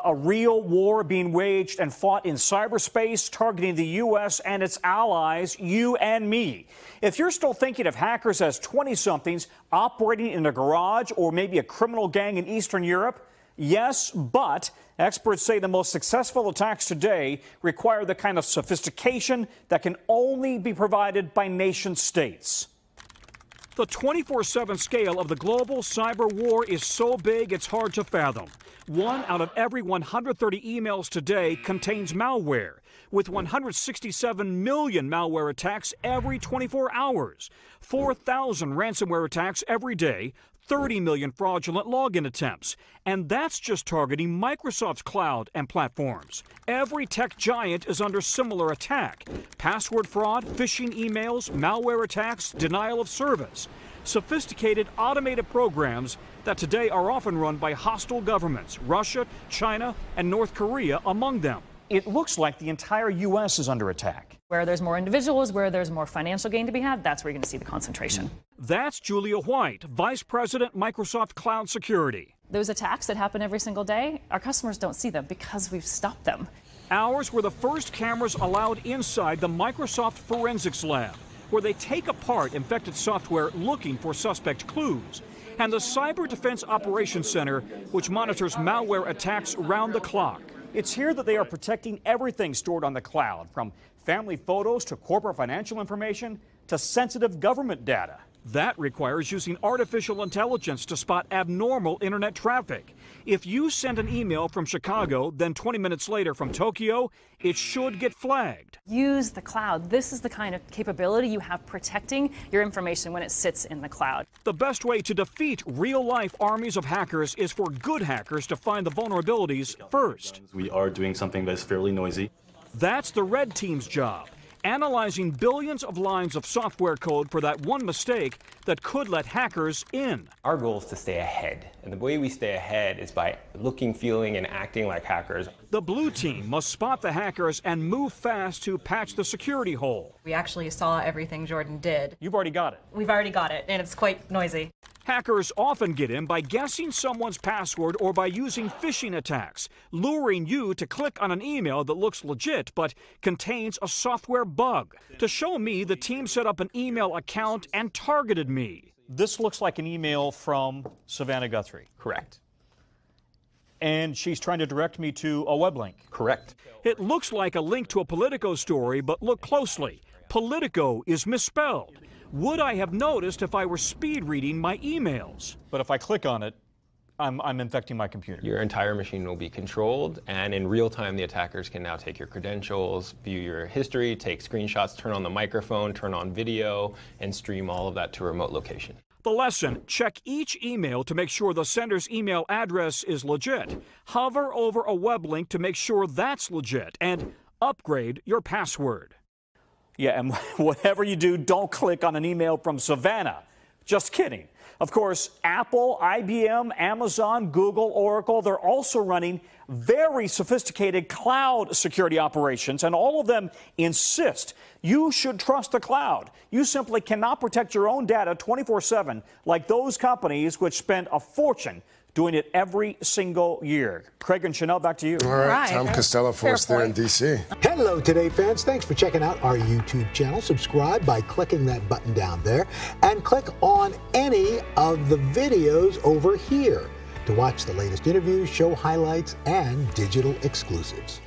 A real war being waged and fought in cyberspace, targeting the U.S. and its allies, you and me. If you're still thinking of hackers as 20-somethings operating in a garage or maybe a criminal gang in Eastern Europe, yes, but experts say the most successful attacks today require the kind of sophistication that can only be provided by nation states. The 24/7 scale of the global cyber war is so big it's hard to fathom. 1 out of every 130 emails today contains malware, with 167 million malware attacks every 24 hours, 4,000 ransomware attacks every day, 30 million fraudulent login attempts. And that's just targeting Microsoft's cloud and platforms. Every tech giant is under similar attack. Password fraud, phishing emails, malware attacks, denial of service. Sophisticated automated programs that today are often run by hostile governments, Russia, China, and North Korea among them. It looks like the entire U.S. is under attack. Where there's more individuals, where there's more financial gain to be had, that's where you're going to see the concentration. That's Julia White, Vice President, Microsoft Cloud Security. Those attacks that happen every single day, our customers don't see them because we've stopped them. Ours were the first cameras allowed inside the Microsoft Forensics Lab, where they take apart infected software looking for suspect clues, and the Cyber Defense Operations Center, which monitors malware attacks round the clock. It's here that they are protecting everything stored on the cloud, from family photos to corporate financial information to sensitive government data. That requires using artificial intelligence to spot abnormal internet traffic. If you send an email from Chicago, then 20 minutes later from Tokyo, it should get flagged. Use the cloud. This is the kind of capability you have protecting your information when it sits in the cloud. The best way to defeat real-life armies of hackers is for good hackers to find the vulnerabilities first. We are doing something that's fairly noisy. That's the red team's job. Analyzing billions of lines of software code for that one mistake that could let hackers in. Our goal is to stay ahead, and the way we stay ahead is by looking, feeling, and acting like hackers. The blue team must spot the hackers and move fast to patch the security hole. We actually saw everything Jordan did. You've already got it. We've already got it, and it's quite noisy. Hackers often get in by guessing someone's password or by using phishing attacks, luring you to click on an email that looks legit but contains a software bug. To show me, the team set up an email account and targeted me. This looks like an email from Savannah Guthrie. Correct. And she's trying to direct me to a web link. Correct. It looks like a link to a Politico story, but look closely. Politico is misspelled. Would I have noticed if I were speed reading my emails? But if I click on it, I'm infecting my computer. Your entire machine will be controlled, and in real time, the attackers can now take your credentials, view your history, take screenshots, turn on the microphone, turn on video, and stream all of that to a remote location. The lesson: check each email to make sure the sender's email address is legit. Hover over a web link to make sure that's legit, and upgrade your password. Yeah, and whatever you do, don't click on an email from Savannah. Just kidding. Of course, Apple, IBM, Amazon, Google, Oracle, they're also running very sophisticated cloud security operations, and all of them insist you should trust the cloud. You simply cannot protect your own data 24/7 like those companies which spend a fortune doing it every single year. Craig and Chanel, back to you. All right, Tom Costello for us there in D.C. Hello, Today fans. Thanks for checking out our YouTube channel. Subscribe by clicking that button down there and click on any of the videos over here to watch the latest interviews, show highlights, and digital exclusives.